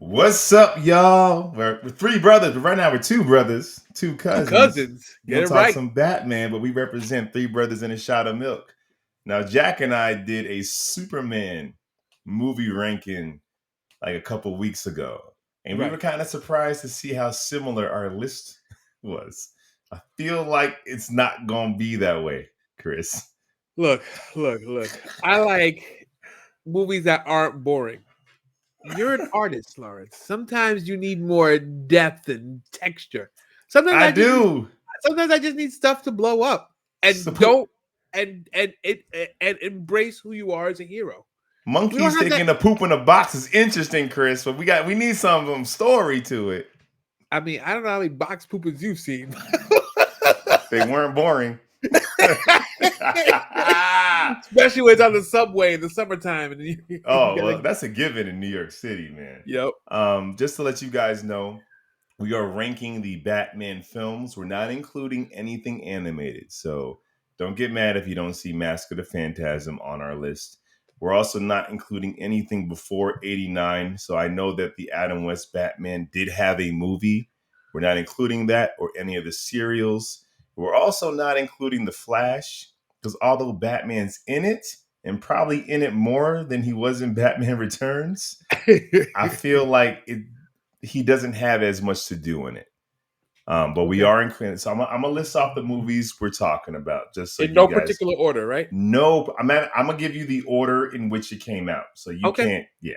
What's up, y'all? We're three brothers, but right now we're two brothers, two Two cousins. cousins. We're Get gonna it talk right. some Batman, but we represent three brothers in a shot of milk. Now, Jack and I did a Superman movie ranking like a couple weeks ago, and we were Right. kind of surprised to see how similar our list was. I feel like it's not gonna be that way, Chris. Look. I like movies that aren't boring. You're an artist, Lawrence. Sometimes you need more depth and texture. Sometimes I I just need do. sometimes I just need stuff to blow up. So And put don't and embrace who you are as a hero. We don't monkeys have that. taking a poop in a box is interesting, Chris, but we need some story to it. I mean, I don't know how many box poopers you've seen. They weren't boring. Especially when it's on the subway in the summertime and you Oh, gotta. well, that's a given in New York City, man. Yep. Just to let you guys know, we are ranking the Batman films. We're not including anything animated. So don't get mad if you don't see Mask of the Phantasm on our list. We're also not including anything before 89. So I know that the Adam West Batman did have a movie. We're not including that or any of the serials. We're also not including The Flash because although Batman's in it and probably in it more than he was in Batman Returns, I feel like he doesn't have as much to do in it. But we Okay. are including. So I'm gonna list off the movies we're talking about, just so In you no guys. particular order, right? No, I'm gonna give you the order in which it came out, so you Okay, can't. Yeah,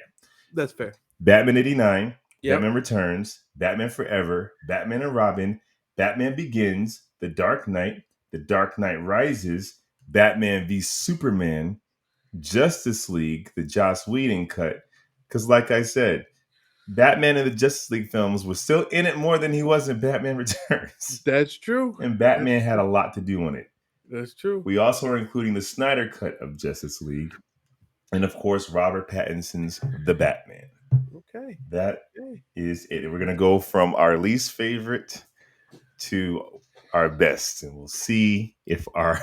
that's fair. Batman '89, Yep. Batman Returns, Batman Forever, Batman and Robin, Batman Begins, The Dark Knight Rises, Batman v Superman, Justice League, the Joss Whedon cut. Because, like I said, Batman in the Justice League films was still in it more than he was in Batman Returns. That's true. And That's Batman had a true. lot to do in it. That's true. We also are including the Snyder cut of Justice League. And of course, Robert Pattinson's The Batman. Okay. That Okay. is it. We're going to go from our least favorite to our best. And we'll see if our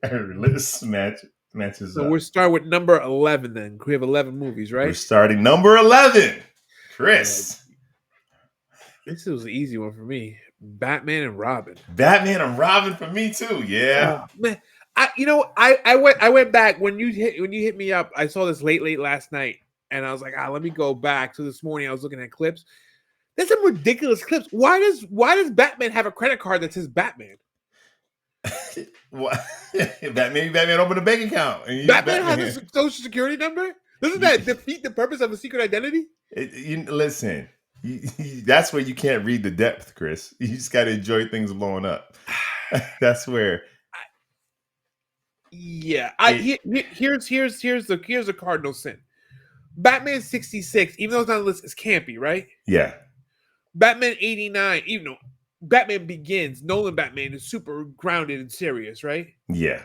list matches So up. we'll start with number 11 then. We have 11 movies, We're right? starting number 11. Chris. This was an easy one for me. Batman and Robin. Batman and Robin for me too. Yeah. Oh, man. I went back when you hit me up. I saw this late last night, and I was like, let me go back. So this morning I was looking at clips. There's some ridiculous clips. Why does Batman have a credit card that says Batman? Maybe Batman opened a bank account. And Batman has a social security number? Doesn't that defeat the purpose of a secret identity? Listen, that's where you can't read the depth, Chris. You just got to enjoy things blowing up. That's where. Yeah, here's the cardinal sin. Batman 66, even though it's not on the list, is campy, right? Yeah. Batman 89, even though Batman Begins, Nolan Batman is super grounded and serious, right? Yeah.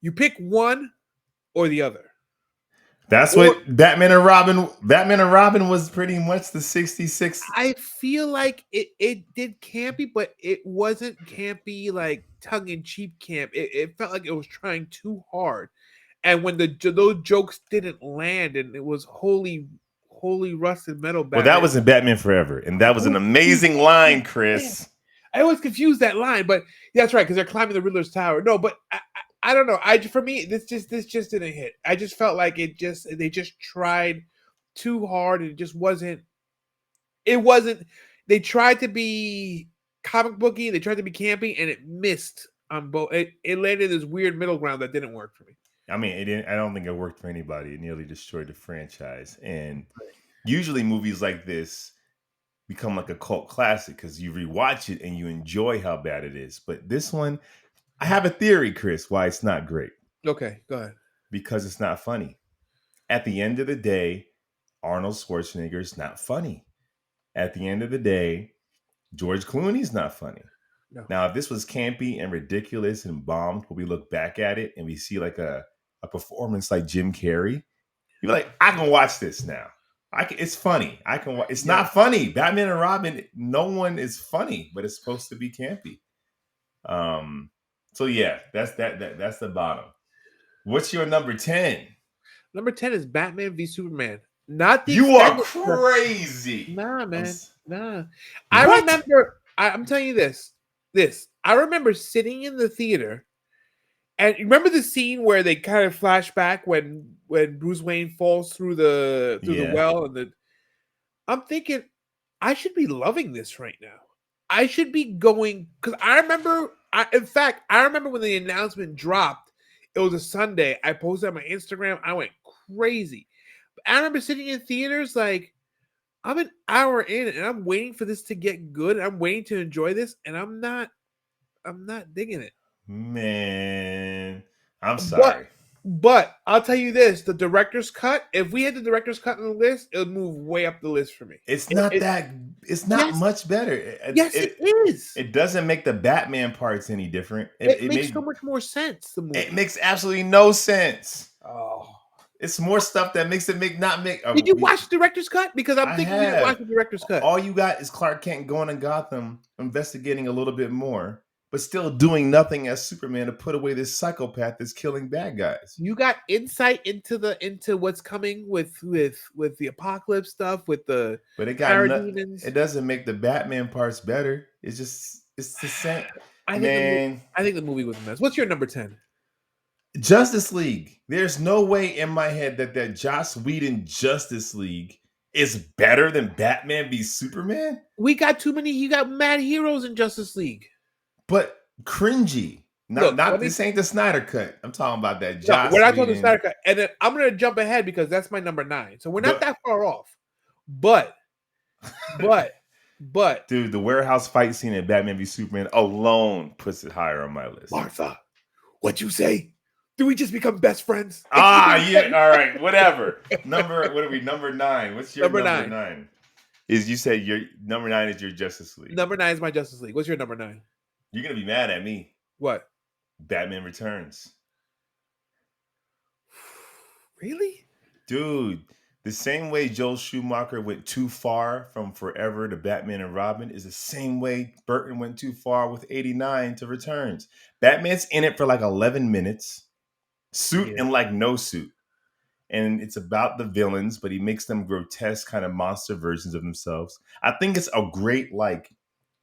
You pick one or the other. That's what Batman and Robin was pretty much the 66. I feel like it did campy, but it wasn't campy like tongue-in-cheek camp. It felt like it was trying too hard. And when those jokes didn't land and it was holy rusted metal Batman. Well, that was in Batman Forever, and that was an amazing line, Chris. I always confuse that line, but that's right, because they're climbing the Riddler's tower. No, but I don't know. For me, this just didn't hit. I just felt like they just tried too hard, and it just wasn't. It wasn't. They tried to be comic booky, they tried to be campy, and it missed on both. It landed this weird middle ground that didn't work for me. I mean, it didn't. I don't think it worked for anybody. It nearly destroyed the franchise. And usually, movies like this become like a cult classic because you rewatch it and you enjoy how bad it is. But this one, I have a theory, Chris, why it's not great. Okay, go ahead. Because it's not funny. At the end of the day, Arnold Schwarzenegger's not funny. At the end of the day, George Clooney's not funny. No. Now, if this was campy and ridiculous and bombed, but we look back at it and we see like a performance like Jim Carrey, you're like, I can watch this now. It's funny. It's not funny. Batman and Robin, no one is funny, but it's supposed to be campy. So yeah, that's the bottom. What's your number 10? Number 10 is Batman v Superman. Not the You are extended cut. crazy. Nah, man. Nah. I What? remember. I'm telling you this. I remember sitting in the theater, and you remember the scene where they kind of flash back when Bruce Wayne falls through the Yeah. well, and I'm thinking, I should be loving this right now. I should be going because I remember. In fact, I remember when the announcement dropped. It was a Sunday. I posted on my Instagram. I went crazy. I remember sitting in theaters like I'm an hour in and I'm waiting for this to get good. I'm waiting to enjoy this, and I'm not digging it. Man, I'm But sorry. I'll tell you this: the director's cut. If we had the director's cut on the list, it would move way up the list for me. It's It, not it that. It's not yes, much better. yes, it is. It doesn't make the Batman parts any different. It makes so much more sense. The It movie. makes absolutely no sense. Oh, It's more stuff that makes it make not make. did you watch the director's cut? Because I'm I thinking you didn't watch have. the director's cut. All you got is Clark Kent going to Gotham, investigating a little bit more, but still doing nothing as Superman to put away this psychopath that's killing bad guys. You got insight into what's coming with the apocalypse stuff with the But it got parademons. it doesn't make the Batman parts better. It's the same. I think Man, I think the movie was a mess. What's your number 10? Justice League. There's no way in my head that Joss Whedon Justice League is better than Batman v Superman, We got too many. You got mad heroes in Justice League. but cringy. Look, Not this ain't the Snyder cut. I'm talking about that no, we're Joss not talking Whedon. Snyder Cut. And then I'm gonna jump ahead because that's my number 9. So we're not The- that far off. But but Dude, the warehouse fight scene in Batman v Superman alone puts it higher on my list. Martha, what you say? Do we just become best friends? Yeah, all right, whatever. What are we? Number 9. What's your Number number nine. 9? Is you said your number 9 is your Justice League. Number 9 is my Justice League. What's your number 9? You're gonna be mad at me. What? Batman Returns. Really? Dude, the same way Joel Schumacher went too far from Forever to Batman and Robin is the same way Burton went too far with 89 to Returns. Batman's in it for like 11 minutes, suit Yeah. and like no suit. And it's about the villains, but he makes them grotesque kind of monster versions of themselves. I think it's a great like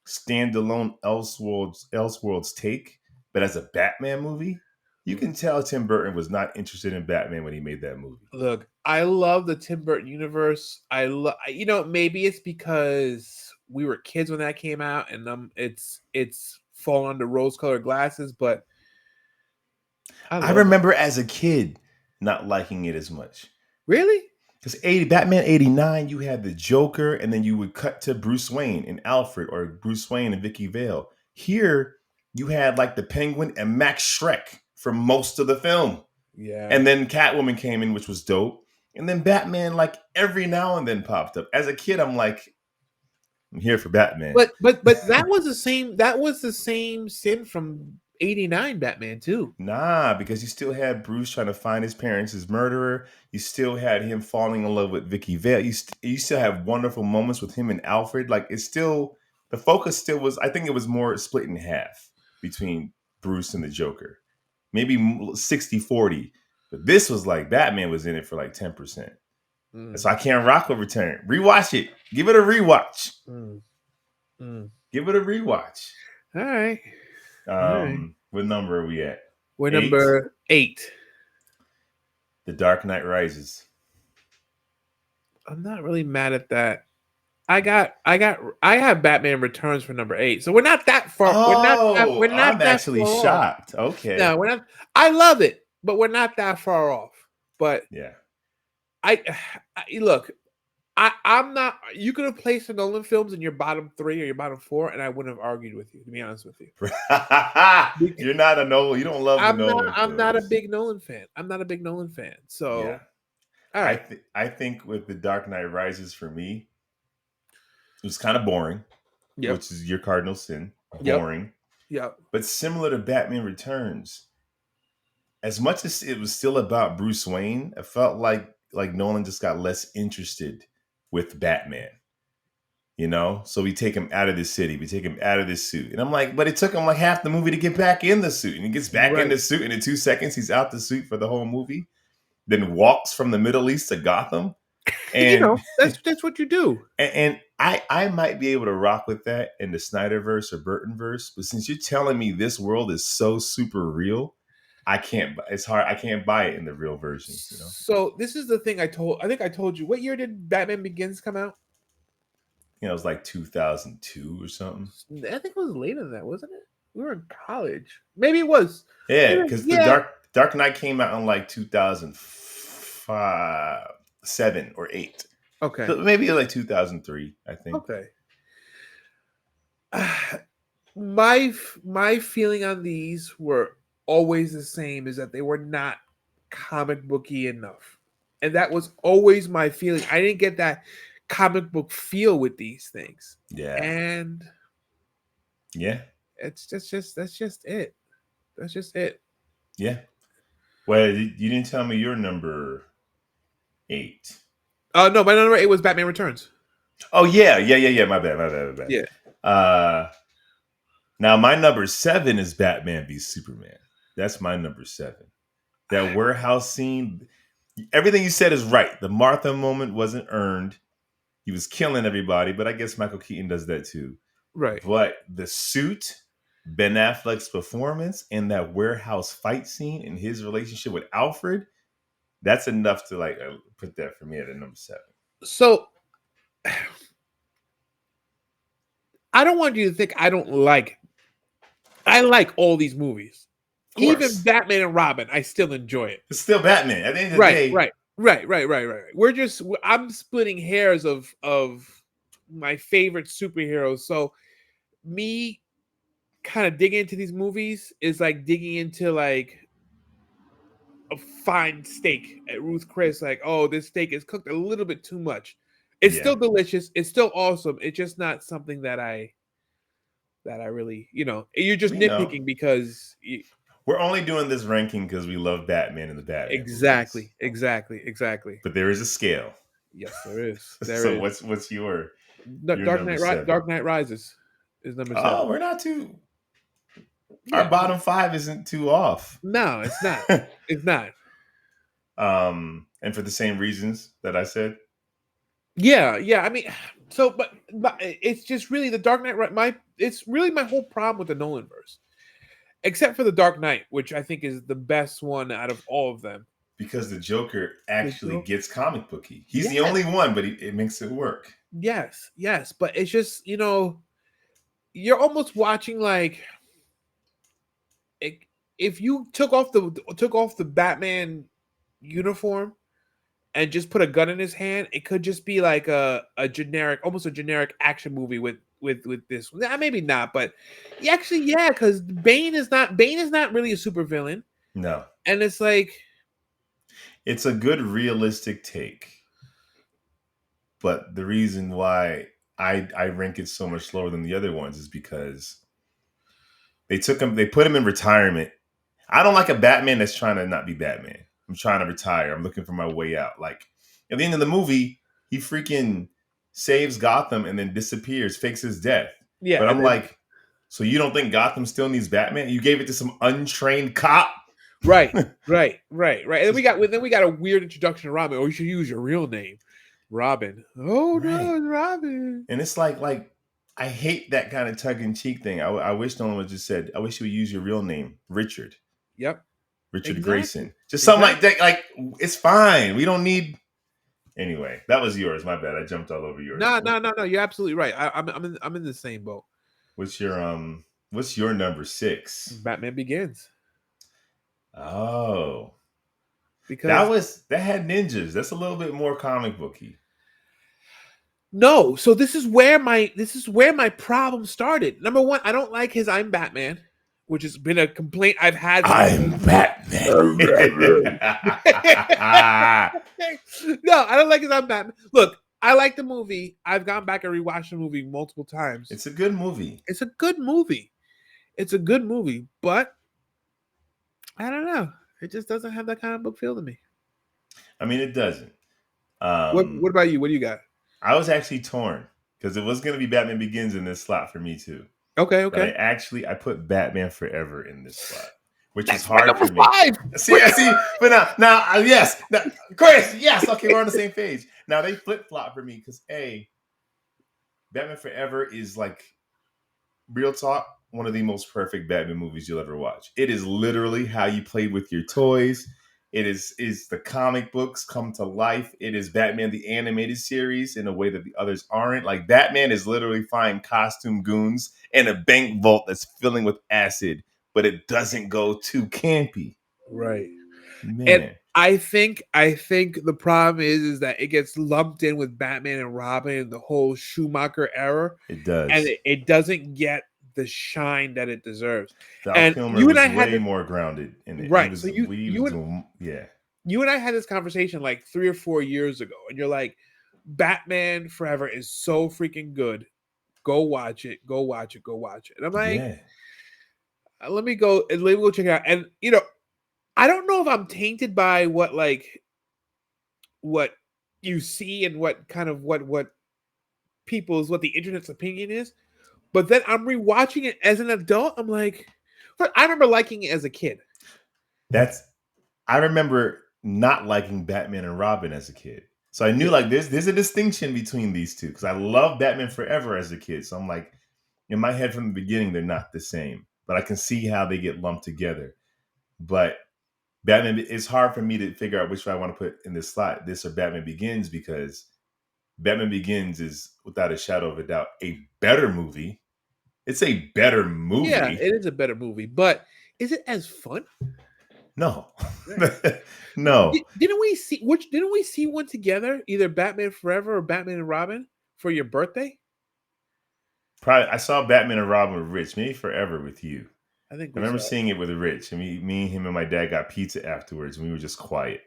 standalone Elseworlds take, but as a Batman movie, you can tell Tim Burton was not interested in Batman when he made that movie. Look, I love the Tim Burton universe. I love, maybe it's because we were kids when that came out, and it's fallen under rose-colored glasses. But I love remember as a kid not liking it as much. Really? Because Batman 89, you had the Joker, and then you would cut to Bruce Wayne and Alfred, or Bruce Wayne and Vicky Vale. Here, you had like the Penguin and Max Schreck for most of the film. Yeah. And then Catwoman came in, which was dope. And then Batman, like every now and then popped up. As a kid, I'm like, I'm here for Batman. But that was the same. That was the same sin from '89 Batman too. Nah, because you still had Bruce trying to find his parents, his murderer. You still had him falling in love with Vicky Vale. You still have wonderful moments with him and Alfred. Like it's still, the focus still was, I think it was more split in half between Bruce and the Joker. Maybe 60-40. But this was like Batman was in it for like 10%. So I can't rock with Return. Rewatch it. Give it a rewatch. Give it a rewatch. All right. What number are we at? We're number 8. The Dark Knight Rises. I'm not really mad at that. I have Batman Returns for number 8. So we're not that far. Oh, we're not I'm that actually far shocked. off. Okay. No, we're not. I love it, but we're not that far off. But yeah, I look. I'm not. You could have placed the Nolan films in your bottom 3 or your bottom 4, and I wouldn't have argued with you. To be honest with you, you're not a Nolan. You don't love the Nolan. I'm not a big Nolan fan. So, yeah. all right. I think with The Dark Knight Rises, for me, it was kind of boring, which is your cardinal sin. Boring. Yep. But similar to Batman Returns, as much as it was still about Bruce Wayne, it felt like Nolan just got less interested with Batman. You know? So we take him out of the city. We take him out of this suit. And I'm like, but it took him like half the movie to get back in the suit. And he gets back in the suit, and in 2 seconds, he's out the suit for the whole movie. Then walks from the Middle East to Gotham. And That's what you do. and I might be able to rock with that in the Snyderverse or Burtonverse, but since you're telling me this world is so super real, I can't. It's hard. I can't buy it in the real version. So this is the thing I think I told you. What year did Batman Begins come out? It was like 2002 or something. I think it was later than that, wasn't it? We were in college. Maybe it was. Yeah, Maybe, because the yeah. Dark Knight came out in like 2005, 7 or 8. Okay. So maybe like 2003, I think. Okay. My feeling on these were always the same, is that they were not comic booky enough. And that was always my feeling. I didn't get that comic book feel with these things. Yeah. And yeah. That's just it. That's just it. Yeah. Well, you didn't tell me your number 8. No, my number 8 was Batman Returns. Oh yeah. My bad. Yeah. Now my number 7 is Batman v Superman. That's my number 7. That warehouse scene. Everything you said is right. The Martha moment wasn't earned. He was killing everybody, but I guess Michael Keaton does that too. Right. But the suit, Ben Affleck's performance, and that warehouse fight scene and his relationship with Alfred, that's enough to like put that for me at a number 7. So I don't want you to think I like all these movies. Even Batman and Robin, I still enjoy it. It's still Batman. At the end of the day. Right. I'm splitting hairs of my favorite superheroes. So me kind of digging into these movies is like digging into like a fine steak at Ruth Chris. Like, oh, this steak is cooked a little bit too much. It's still delicious. It's still awesome. It's just not something that I really, you're just nitpicking because we're only doing this ranking because we love Batman and the Batman. Exactly. But there is a scale. Yes, there is. So what's your Dark Knight Rises is number 7. Oh, we're not too. Our bottom 5 isn't too off. No, it's not. It's not. And for the same reasons that I said. Yeah. I mean, so but it's just really the Dark Knight. It's really my whole problem with the Nolanverse. Except for the Dark Knight, which I think is the best one out of all of them. Because the Joker actually gets comic booky. He's the only one, but it makes it work. Yes. But it's just, you're almost watching like if you took off the Batman uniform and just put a gun in his hand, it could just be like almost a generic action movie with this. Maybe not, but because Bane is not really a supervillain. No. And it's like it's a good realistic take. But the reason why I rank it so much lower than the other ones is because they put him in retirement. I don't like a Batman that's trying to not be Batman. I'm trying to retire. I'm looking for my way out. Like at the end of the movie, he freaking saves Gotham and then disappears, fakes his death. Yeah. But I'm like, so you don't think Gotham still needs Batman? You gave it to some untrained cop? Right. And then we got a weird introduction to Robin. Oh, you should use your real name. Robin. Oh no, it's Robin. And it's like I hate that kind of tongue-in-cheek thing. I wish no one would just said, I wish you would use your real name, Richard. Yep. Richard Grayson. Just something like that. Like, it's fine. We don't need. Anyway, that was yours. My bad. I jumped all over yours. No. You're absolutely right. I'm in the same boat. What's your number 6? Batman Begins. Oh, because that had ninjas. That's a little bit more comic booky. No, so this is where my problem started. Number 1, I don't like his "I'm Batman," which has been a complaint I've had. I'm Batman. No, I don't like his "I'm Batman." Look, I like the movie. I've gone back and rewatched the movie multiple times. It's a good movie. It's a good movie, but I don't know. It just doesn't have that comic book feel to me. I mean, it doesn't. What about you? What do you got? I was actually torn because it was going to be Batman Begins in this slot for me too. Okay. But I put Batman Forever in this slot, which was That's my hard number for me. 5. See, but now, yes, Chris, yes, okay, we're on the same page. Now they flip flop for me because Batman Forever is like real talk, one of the most perfect Batman movies you'll ever watch. It is literally how you played with your toys. It is the comic books come to life. It is Batman the animated series in a way that the others aren't. Like Batman is literally finding costume goons in a bank vault that's filling with acid, but it doesn't go too campy. Right. And Man, I think the problem is that it gets lumped in with Batman and Robin and the whole Schumacher era, it does. and it doesn't get the shine that it deserves. Val And Kilmer you and was I had way this, more grounded in it. right. He was, So yeah. you and I had this conversation like 3 or 4 years ago, and you're like, Batman Forever is so freaking good. Go watch it. Go watch it. Go watch it. And I'm like, Yeah. let me go check it out. And I don't know if I'm tainted by what you see and what kind of what the internet's opinion is. But then I'm rewatching it as an adult. I'm like, I remember liking it as a kid. I remember not liking Batman and Robin as a kid. So I knew like there's a distinction between these two because I loved Batman Forever as a kid. So I'm like, in my head from the beginning, they're not the same. But I can see how they get lumped together. But Batman, it's hard for me to figure out which one I want to put in this slot, this or Batman Begins, because Batman Begins is, without a shadow of a doubt, a better movie. It's a better movie. Yeah, it is a better movie, but is it as fun? No. No. Didn't we see one together, either Batman Forever or Batman and Robin for your birthday? Probably I saw Batman and Robin with Rich, maybe Forever with you. I think I remember seeing it with Rich, and me, him, and my dad got pizza afterwards, and we were just quiet.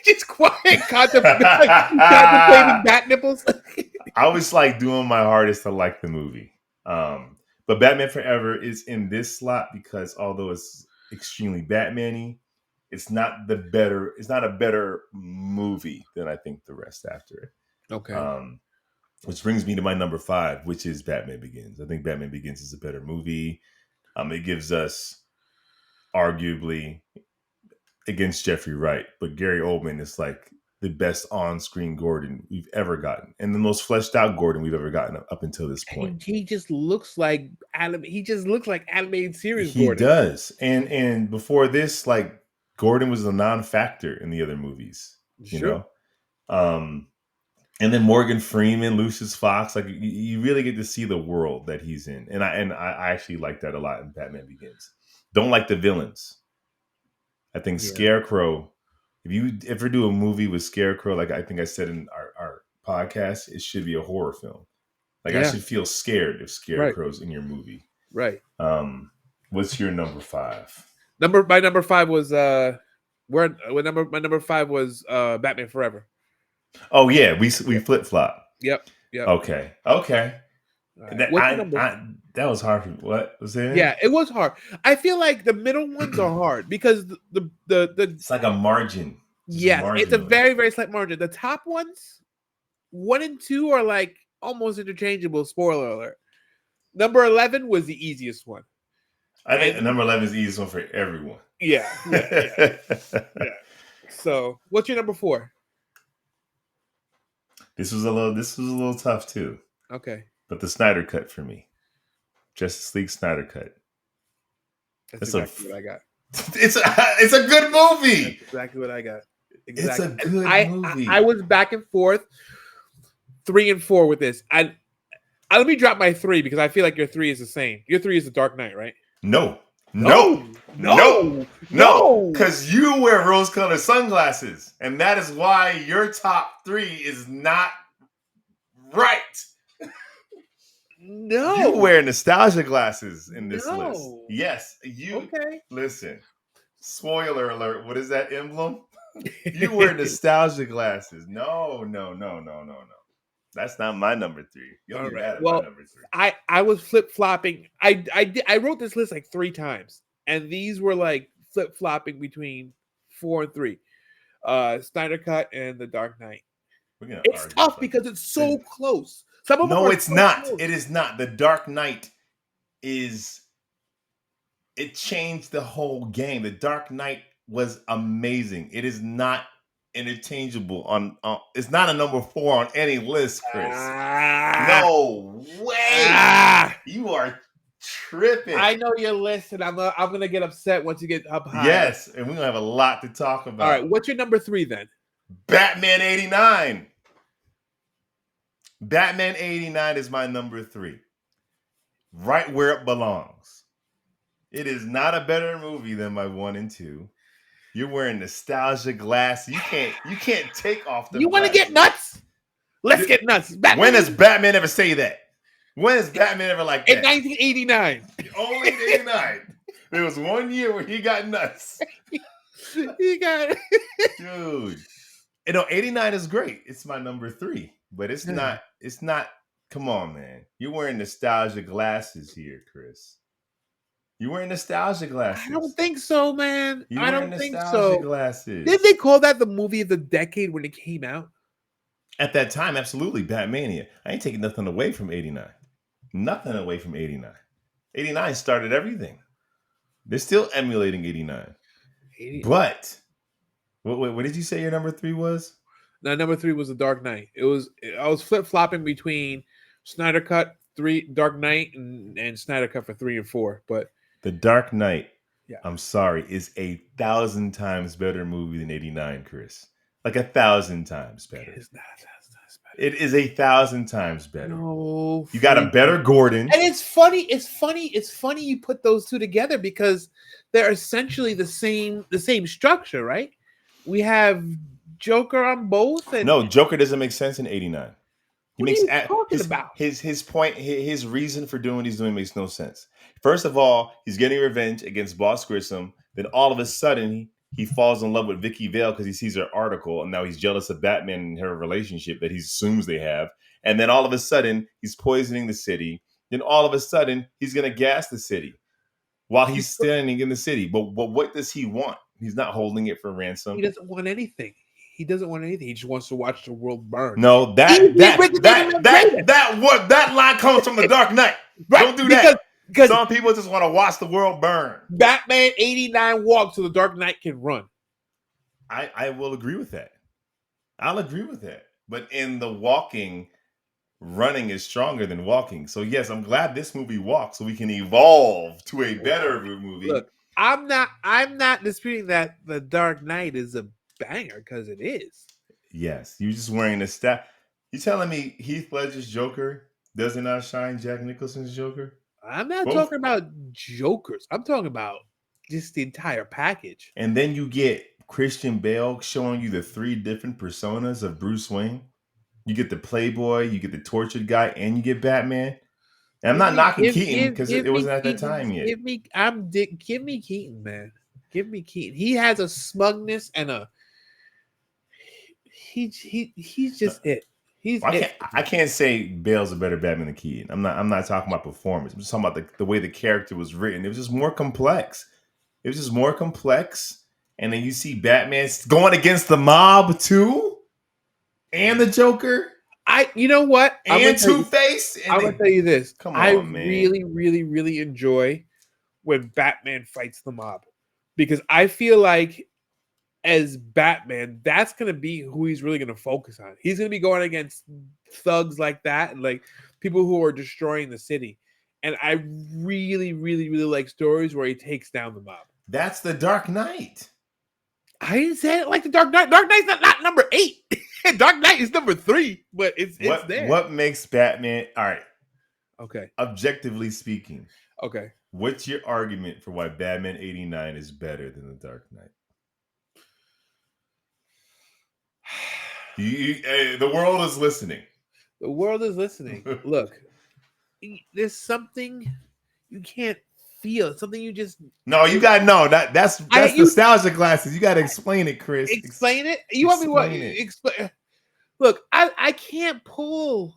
Just quiet, contemplating bat nipples. I was like doing my hardest to like the movie. But Batman Forever is in this slot because although it's extremely Batman-y, it's not a better movie than I think the rest after it. Okay. Which brings me to my number 5, which is Batman Begins. I think Batman Begins is a better movie. It gives us arguably against Jeffrey Wright, but Gary Oldman is like the best on-screen Gordon we've ever gotten, and the most fleshed out Gordon we've ever gotten up until this point. He just looks like animated series He Gordon. does, and before this, like Gordon was a non-factor in the other movies, Sure. And then Morgan Freeman, Lucius Fox, like you really get to see the world that he's in, and I actually like that a lot in Batman Begins. Don't like the villains. I think Scarecrow. If you ever do a movie with Scarecrow, like I think I said in our podcast, it should be a horror film. Like I should feel scared if Scarecrow's in your movie. Right. What's your number 5? My number 5 was my number 5 was Batman Forever. Oh yeah, we flip flop. Yep. Okay. Right. That was hard for me. What was it? Yeah, it was hard. I feel like the middle ones are hard because the it's like a margin. It's a very, very slight margin. The top ones, 1 and 2, are like almost interchangeable. Spoiler alert. Number 11 was the easiest one. I think number 11 is the easiest one for everyone. Yeah. So, what's your number 4? This was a little tough too. Okay. But the Snyder Cut for me. Justice League Snyder Cut. That's exactly what I got. It's a good movie. That's exactly what I got. Exactly. It's a good movie. I was back and forth 3 and 4 with this. I let me drop my 3 because I feel like your 3 is the same. Your 3 is the Dark Knight, right? No. Because you wear rose-colored sunglasses, and that is why your top 3 is not right. No, you wear nostalgia glasses in this list. Yes, you. Okay. Listen, spoiler alert. What is that emblem? You wear nostalgia glasses. No. That's not my number 3. You'll be mad at my number 3. I was flip flopping. I wrote this list like 3 times, and these were like flip flopping between 4 and 3. Snyder Cut and The Dark Knight. It's tough because it's so close. No, it's not. It is not. The Dark Knight is it changed the whole game. The Dark Knight was amazing. It is not interchangeable on. It's not a number 4 on any list, Chris. Ah, No way. ah. You are tripping. I know your list, and I'm gonna get upset once you get up high. Yes, and we're gonna have a lot to talk All about. right, what's your number 3 then? Batman 89. Batman 89 is my number 3. Right where it belongs. It is not a better movie than my 1 and 2. You're wearing nostalgia glasses. You can't take off the You want to glasses. get nuts? Let's get nuts. Batman When does Batman ever say that? When is Batman ever like in that? 1989. Only in 89. There was 1 year where he got nuts. He got Dude. 89 is great. It's my number 3. But it's not, come on, man. You're wearing nostalgia glasses here, Chris. You're wearing nostalgia glasses. I don't think so, man. You're I wearing don't think nostalgia so. glasses. Did they call that the movie of the decade when it came out? At that time, absolutely, Batmania. I ain't taking nothing away from 89. Nothing away from 89. 89 started everything. They're still emulating 89. 80. But what did you say your number 3 was? No, number 3 was The Dark Knight. I was flip-flopping between Snyder Cut 3, Dark Knight, and Snyder Cut for 3 and 4. But The Dark Knight, yeah, I'm sorry, is 1,000 times better movie than 89, Chris. Like 1,000 times better. it is not 1,000 times better. It is 1,000 times better. No, You got a better Gordon. And it's funny you put those two together because they're essentially the same structure, right? We have Joker on both. And No, Joker doesn't make sense in 89. He what makes are you talking about? his point, his reason for doing what he's doing makes no sense. First of all, he's getting revenge against Boss Grissom. Then all of a sudden, he falls in love with Vicky Vale because he sees her article, and now he's jealous of Batman and her relationship that he assumes they have. And then all of a sudden, he's poisoning the city. Then all of a sudden, he's gonna gas the city while he's standing in the city. But what does he want? He's not holding it for ransom. He doesn't want anything. He doesn't want anything. He just wants to watch the world burn. No, that line comes from the Dark Knight. Right, Don't do that. Because some people just want to watch the world burn. Batman 89 walks so the Dark Knight can run. I will agree with that. I'll agree with that. But in the walking, running is stronger than walking. So yes, I'm glad this movie walks so we can evolve to a better movie. Look, I'm not disputing that the Dark Knight is a banger because it is. Yes, you're just wearing the stat. You telling me Heath Ledger's Joker doesn't outshine Jack Nicholson's Joker? I'm not talking about Jokers. I'm talking about just the entire package. And then you get Christian Bale showing you the 3 different personas of Bruce Wayne. You get the playboy, you get the tortured guy, and you get Batman. And I'm not knocking Keaton because it wasn't at that time yet. Give me Keaton, man. Give me Keaton. He has a smugness and a he's just it. I can't say Bale's a better Batman than Keaton. I'm not talking about performance. I'm just talking about the way the character was written. It was just more complex. And then you see Batman going against the mob too, and the Joker. You know what? And Two-Face. I'm gonna tell you this. Come on, I man. really, really, really enjoy when Batman fights the mob because I feel like as Batman, that's gonna be who he's really gonna focus on. He's gonna be going against thugs like that and like people who are destroying the city. And I really, really, really like stories where he takes down the mob. That's the Dark Knight. I didn't say it like the Dark Knight. Dark Knight's not number 8. Dark Knight is number 3, but it's there. What makes Batman? All right. Okay. Objectively speaking. Okay. What's your argument for why Batman 89 is better than the Dark Knight? The world is listening. The world is listening. Look, there's something you can't feel. Something you just you got that's nostalgia glasses. You got to explain it, Chris. Explain it. You want me what? Explain. Look, I can't pull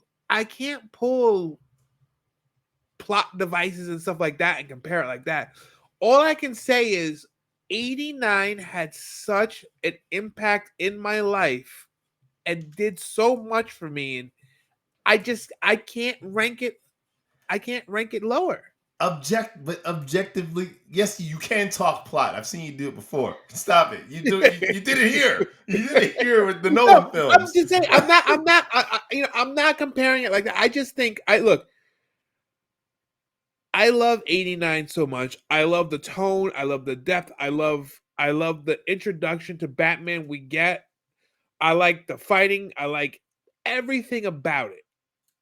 plot devices and stuff like that and compare it like that. All I can say is 89 had such an impact in my life and did so much for me, and I can't rank it lower. But objectively, yes, you can talk plot. I've seen you do it before. Stop it. You do it. You did it here. You did it here with the Nolan No, I'm films. just saying. I'm not comparing it like that. I just think. I love 89 so much. I love the tone. I love the depth. I love the introduction to Batman we get. I like the fighting. I like everything about it.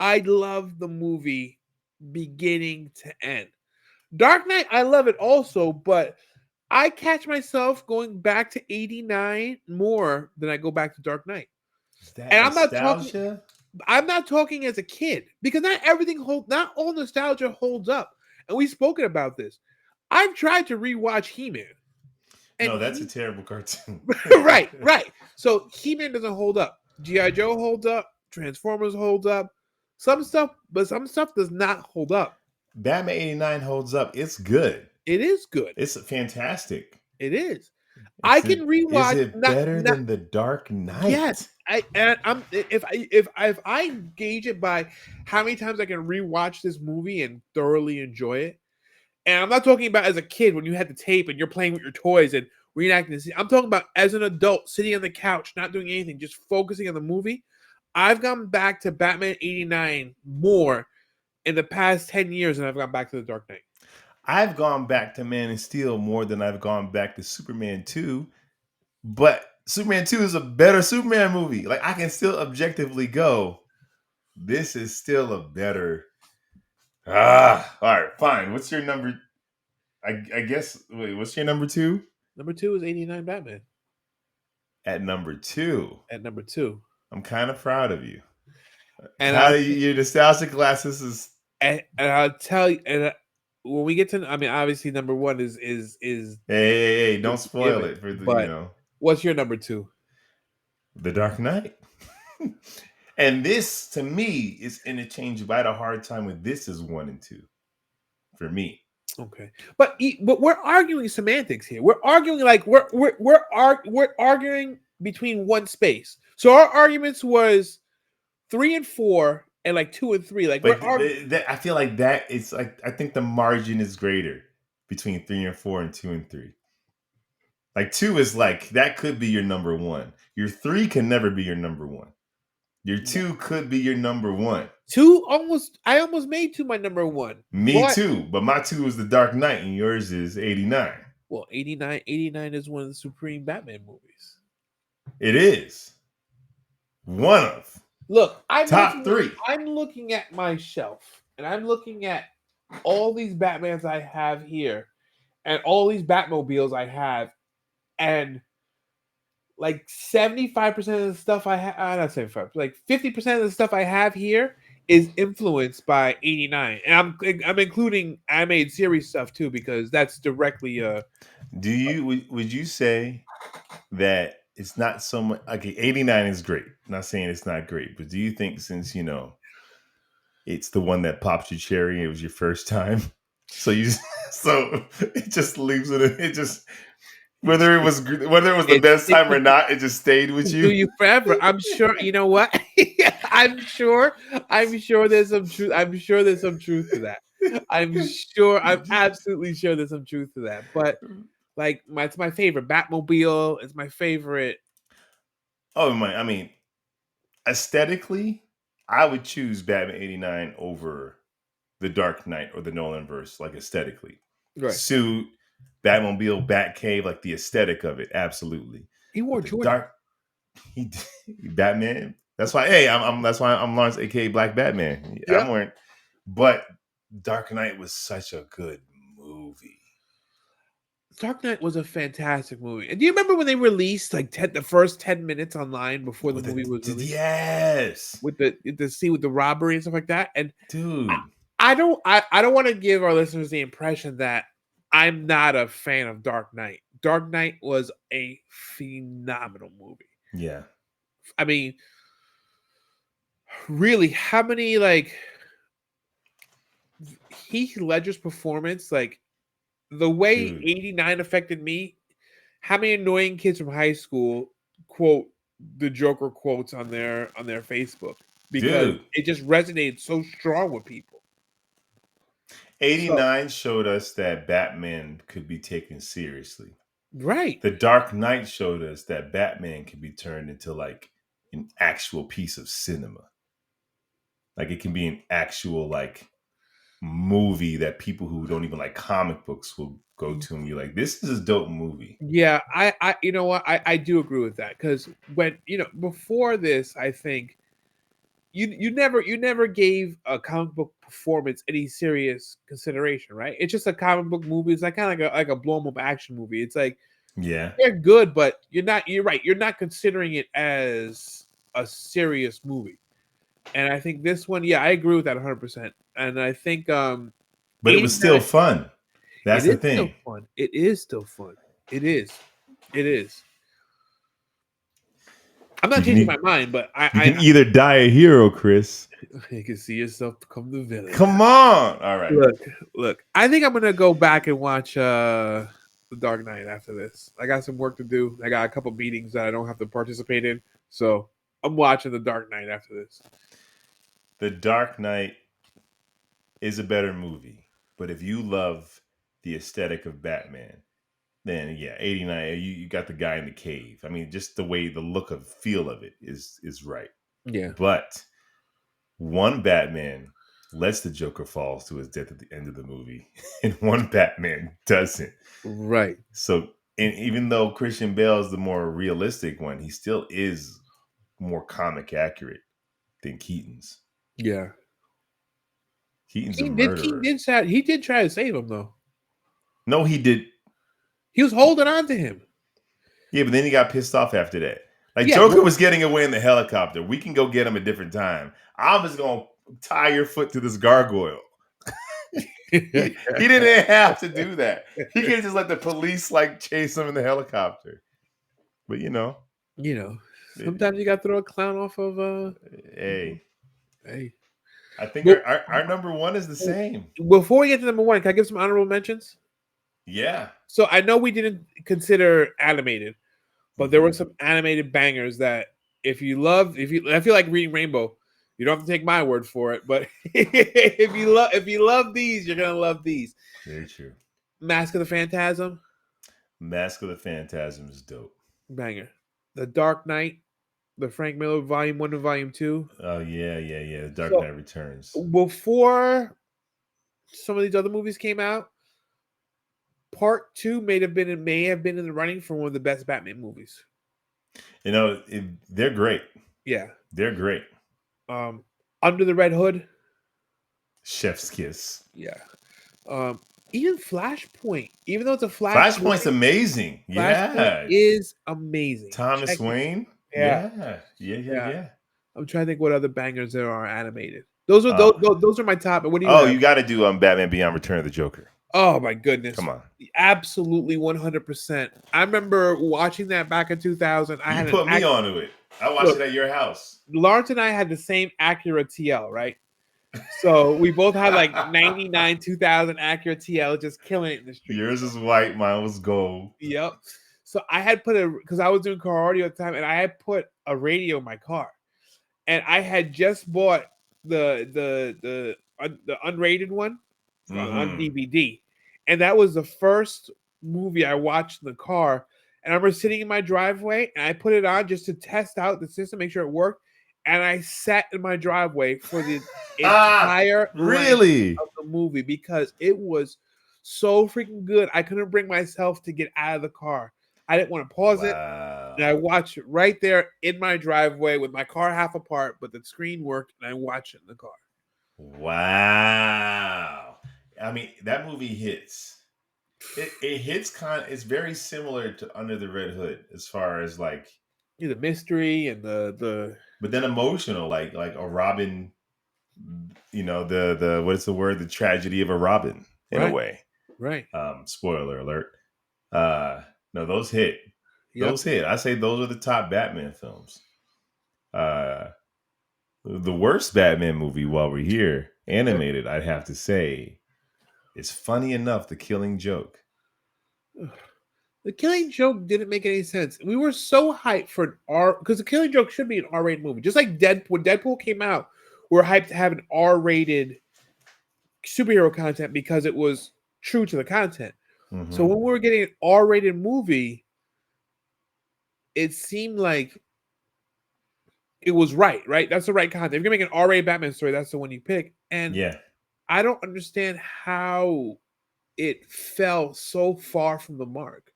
I love the movie beginning to end. Dark Knight, I love it also, but I catch myself going back to 89 more than I go back to Dark Knight. Is that And nostalgia? I'm not talking as a kid because not all nostalgia holds up. And we've spoken about this. I've tried to rewatch He-Man. No, And that's a terrible cartoon. right. So He-Man doesn't hold up. G.I. Joe holds up. Transformers holds up. Some stuff does not hold up. Batman 89 holds up. It's good. It is good. It's fantastic. It is. I can Is rewatch. it better than The Dark Knight? Yes. If I gauge it by how many times I can rewatch this movie and thoroughly enjoy it, and I'm not talking about as a kid when you had the tape and you're playing with your toys and reenacting this. I'm talking about as an adult sitting on the couch, not doing anything, just focusing on the movie. I've gone back to Batman 89 more in the past 10 years than I've gone back to The Dark Knight. I've gone back to Man of Steel more than I've gone back to Superman 2, but Superman 2 is a better Superman movie. Like, I can still objectively go, this is still a better. All right, fine. What's your number? I guess, wait, what's your number 2? Number 2 is 89 Batman. At number 2. At number 2. I'm kind of proud of you. And your nostalgic glasses is. And I'll tell you, when we get to, I mean, obviously number 1 is Hey, don't spoil it for the, What's your number 2? The Dark Knight. And this, to me, is interchangeable. I had a hard time with this as 1 and 2 for me. Okay, but we're arguing semantics here. We're arguing like we're arguing between one space. So our arguments was 3 and 4 and like 2 and 3. Like, but I feel like that it's like, I think the margin is greater between 3 and 4 and 2 and 3. Like, 2 is like, that could be your number 1. Your 3 can never be your number 1. Your 2 could be your number 1. 2 I almost made 2 my number 1. Me too, but my 2 is The Dark Knight and yours is 89. Well, 89 is one of the supreme Batman movies. It is. One of. Look, top 3. I'm looking at my shelf and I'm looking at all these Batmans I have here and all these Batmobiles I have, and like 75% of the stuff I have, not 75, like 50% of the stuff I have here is influenced by 89. And I'm including animated series stuff too, because that's directly would you say that it's not so much, okay, 89 is great. I'm not saying it's not great, but do you think, since it's the one that popped your cherry, it was your first time, so it just leaves it just, whether it was the best time or not, it just stayed with you. You forever. I'm sure. You know what? I'm sure there's some truth. I'm sure there's some truth to that. I'm absolutely sure there's some truth to that. But like, it's my favorite Batmobile. It's my favorite. Oh my! I mean, aesthetically, I would choose Batman 89 over The Dark Knight or the Nolan verse. Like, aesthetically, right? Suit, Batmobile, Batcave, like the aesthetic of it, absolutely. He wore Jordan. Batman. That's why. Hey, that's why I'm Lawrence, aka Black Batman. Yep. I'm wearing. But Dark Knight was such a good movie. Dark Knight was a fantastic movie. And do you remember when they released like the first 10 minutes online before the movie was released? Yes. With the robbery and stuff like that. And dude, I don't want to give our listeners the impression that I'm not a fan of Dark Knight. Dark Knight was a phenomenal movie. Yeah. I mean, really, how many, like, Heath Ledger's performance, like the way 89 affected me, how many annoying kids from high school quote the Joker quotes on their Facebook, because it just resonated so strong with people. '89 showed us that Batman could be taken seriously. Right. The Dark Knight showed us that Batman can be turned into like an actual piece of cinema. Like it can be an actual like movie that people who don't even like comic books will go to and be like, this is a dope movie. Yeah, you know what, I do agree with that, because when before this, I think you never gave a comic book performance any serious consideration, right? It's just a comic book movie. It's like kind of like a blow 'em up action movie. It's like Yeah. they're good, but you're right. You're not considering it as a serious movie. And I think this one, yeah, I agree with that 100%. And I think But it was still 89, fun. That's it the is still thing. fun. It is still fun. It is. It is. I'm not You can, changing my mind, but you can either die a hero, Chris. you can see yourself become the villain. Come on. All right. Look. I think I'm gonna go back and watch The Dark Knight after this. I got some work to do. I got a couple meetings that I don't have to participate in, so I'm watching The Dark Knight after this. The Dark Knight is a better movie, but if you love the aesthetic of Batman, then yeah, '89. You got the guy in the cave. I mean, just the way the look of feel of it is right. Yeah. But one Batman lets the Joker fall to his death at the end of the movie, and one Batman doesn't. Right. So, and even though Christian Bale is the more realistic one, he still is more comic accurate than Keaton's. Yeah. Keaton's a murderer. He did try to save him though. No, he did. He was holding on to him. Yeah, but then he got pissed off after that. Like Joker was getting away in the helicopter. We can go get him a different time. I'm just gonna tie your foot to this gargoyle. he didn't have to do that. He could just let the police like chase him in the helicopter. But sometimes you got to throw a clown off of. Hey. I think our number one is the same. Before we get to number one, can I give some honorable mentions? Yeah. So I know we didn't consider animated, but there were some animated bangers that I feel like reading Rainbow, you don't have to take my word for it, but if you love these, you're gonna love these. Very true. Mask of the Phantasm. Mask of the Phantasm is dope. Banger. The Dark Knight, the Frank Miller Volume 1 and Volume 2. Oh yeah. The Dark Knight Returns. Before some of these other movies came out, Part 2 may have been in the running for one of the best Batman movies. They're great. Yeah, they're great. Under the Red Hood, Chef's Kiss. Yeah. Even Flashpoint, even though it's a Flashpoint's amazing. Flashpoint is amazing. Thomas Wayne. Yeah. I'm trying to think what other bangers there are animated. Those are my top. What do you? You got to do Batman Beyond: Return of the Joker. Oh my goodness! Come on, absolutely 100%. I remember watching that back in 2000. You put me onto it. I watched it at your house. Lawrence and I had the same Acura TL, right? So we both had like 99 2000 Acura TL, just killing it in the street. Yours is white, mine was gold. Yep. So I had put because I was doing car audio at the time, and I had put a radio in my car, and I had just bought the unrated one on DVD. And that was the first movie I watched in the car. And I remember sitting in my driveway and I put it on just to test out the system, make sure it worked. And I sat in my driveway for the entire length of the movie because it was so freaking good. I couldn't bring myself to get out of the car. I didn't want to pause it. And I watched it right there in my driveway with my car half apart, but the screen worked and I watched it in the car. Wow. I mean, that movie hits. It hits it's very similar to Under the Red Hood as far as like the mystery and the but then emotional, like a Robin, the what is the word? The tragedy of a Robin in a way. Right. Spoiler alert. No, those hit. Yep. Those hit. I say those are the top Batman films. The worst Batman movie while we're here, animated, I'd have to say, is funny enough, The Killing Joke. The Killing Joke didn't make any sense. We were so hyped for an because The Killing Joke should be an R-rated movie. Just like Deadpool. When Deadpool came out, we were hyped to have an R-rated superhero content because it was true to the content. So Mm-hmm. when we were getting an R-rated movie, it seemed like it was right. That's the right content. If you're gonna make an R-rated Batman story, that's the one you pick. And Yeah, I don't understand how it fell so far from the mark.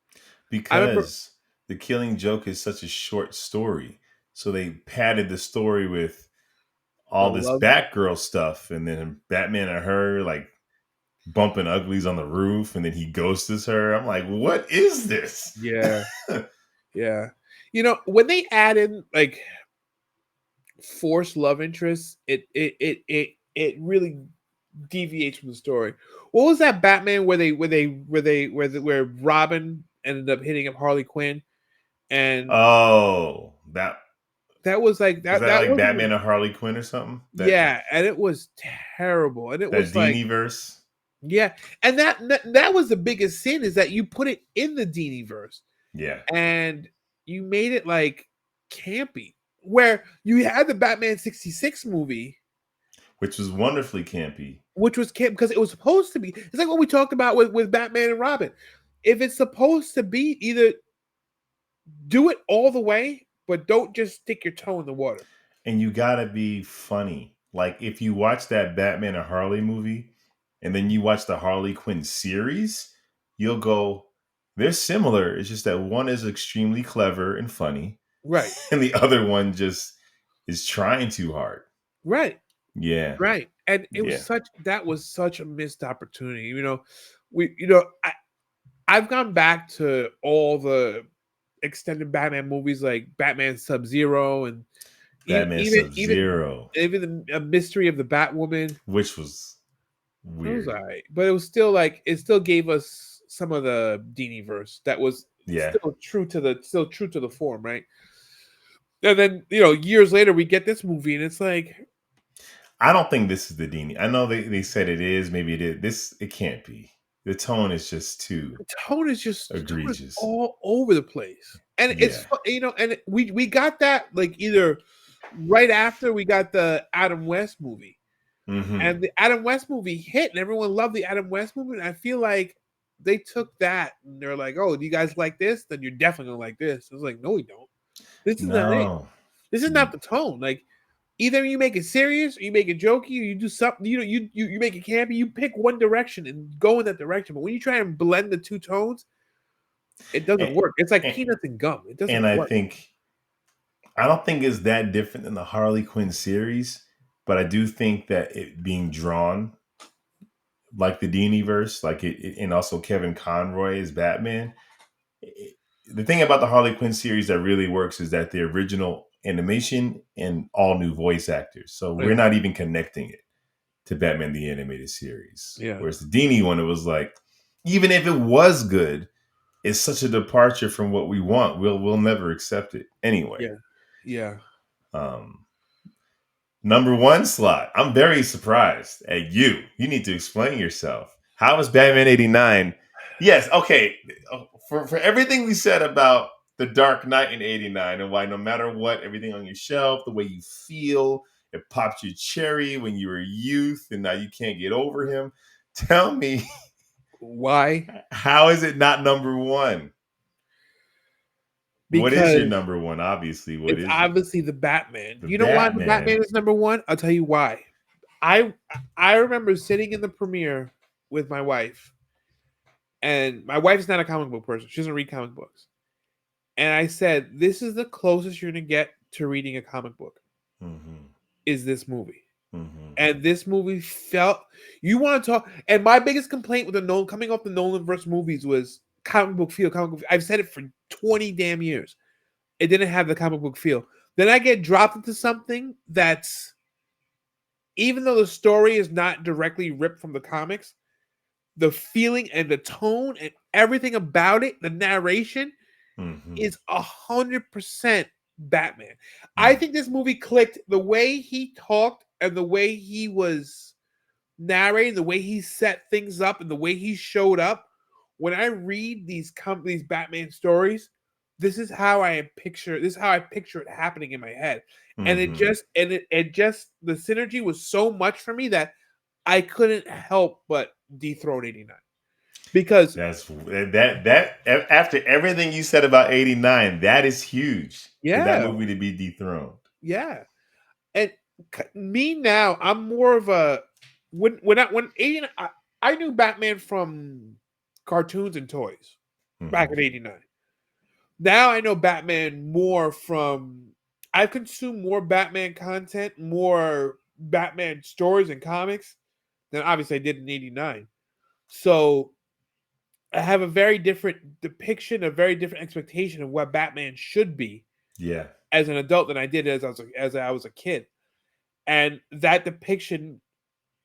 I remember because the Killing Joke is such a short story, so they padded the story with the all this love. Batgirl stuff, and then Batman and her like bumping uglies on the roof, and then he ghosts her. I'm like, what is this? Yeah, yeah. When they added like forced love interests, it really deviates from the story. What was that Batman where Robin ended up hitting up Harley Quinn, and Oh, that that was like was that that that like wasn't Batman and Harley Quinn or something? yeah, and it was terrible, and it That was like Dini verse. yeah, and that was the biggest sin is that you put it in the Dini verse Yeah, and you made it like campy, where you had the Batman 66 movie, which was wonderfully campy. which was camp because it was supposed to be. It's like what we talked about with Batman and Robin. If it's supposed to be, either do it all the way, but don't just stick your toe in the water. And you gotta be funny. Like if you watch that Batman and Harley movie, and then you watch the Harley Quinn series, you'll go, they're similar. It's just that one is extremely clever and funny, Right, and the other one just is trying too hard. right, Yeah, right. And it was yeah. such a missed opportunity. I've gone back to all the extended Batman movies like Batman Sub Zero and even Batman even Sub even Zero, even the Mystery of the Batwoman. which was It was weird. alright, but it was still like it still gave us some of the Dini verse that was Yeah. still true to the form, right? And then years later we get this movie and it's like I don't think this is the Dini. I know they said it is. Maybe it is. It can't be. The tone is just too the tone is egregious. all over the place, and Yeah. and we got that like either right after we got the Adam West movie. Hmm. And the Adam West movie hit, and everyone loved the Adam West movie. And I feel like they took that and they're like, "Oh, do you guys like this? Then you're definitely gonna like this." I was like, "No, we don't. This is not it. No. This is not the tone. Like, either you make it serious, or you make it jokey, or you do something. You make it campy. You pick one direction and go in that direction. But when you try and blend the two tones, it doesn't And, work. It's like and, peanuts and gum. It and doesn't I work. think I don't think it's that different than the Harley Quinn series, but I do think that it being drawn like the Dini verse, and also Kevin Conroy as Batman. The thing about the Harley Quinn series that really works is that the original animation and all new voice actors. So we're Yeah, not even connecting it to Batman the Animated Series. yeah, Whereas the Dini one, it was like, even if it was good, it's such a departure from what we want. We'll never accept it anyway. yeah, yeah. Um, Number one slot. I'm very surprised at you. You need to explain yourself. How is Batman 89? Yes, okay. For everything we said about The Dark Knight in 89 and why no matter what, everything on your shelf, the way you feel, it popped your cherry when you were a youth and now you can't get over him. Tell me, Why? how is it not number one? What is your Because number one? Obviously, what it's is it? obviously the Batman. The You know why the Batman. Batman is number one? I'll tell you why. I I remember sitting in the premiere with my wife, and my wife's not a comic book person. She doesn't read comic books. And I said, "This is the closest you're gonna get to reading a comic book. Mm-hmm. Is this movie?" Mm-hmm. And this movie felt. You want to talk? And my biggest complaint with the Nolan coming off the Nolan verse movies was comic book feel. Comic book. I've said it for 20 damn years. It didn't have the comic book feel. Then I get dropped into something that's, even though the story is not directly ripped from the comics, the feeling and the tone and everything about it, the narration Mm-hmm. is 100% Batman. I think this movie clicked the way he talked and the way he was narrating, the way he set things up, and the way he showed up. When I read these Batman stories, this is how I picture. This is how I picture it happening in my head, and Mm-hmm. it just the synergy was so much for me that I couldn't help but dethrone 89 because That's that after everything you said about 89, that is huge for that yeah, movie to be dethroned. yeah. And me now, I'm more of a when 89 I knew Batman from cartoons and toys back Hmm. in 89. Now I know Batman more from I've consumed more Batman content, more Batman stories and comics than obviously I did in 89. So I have a very different depiction, a very different expectation of what Batman should be Yeah. as an adult than I did as I was a kid. And that depiction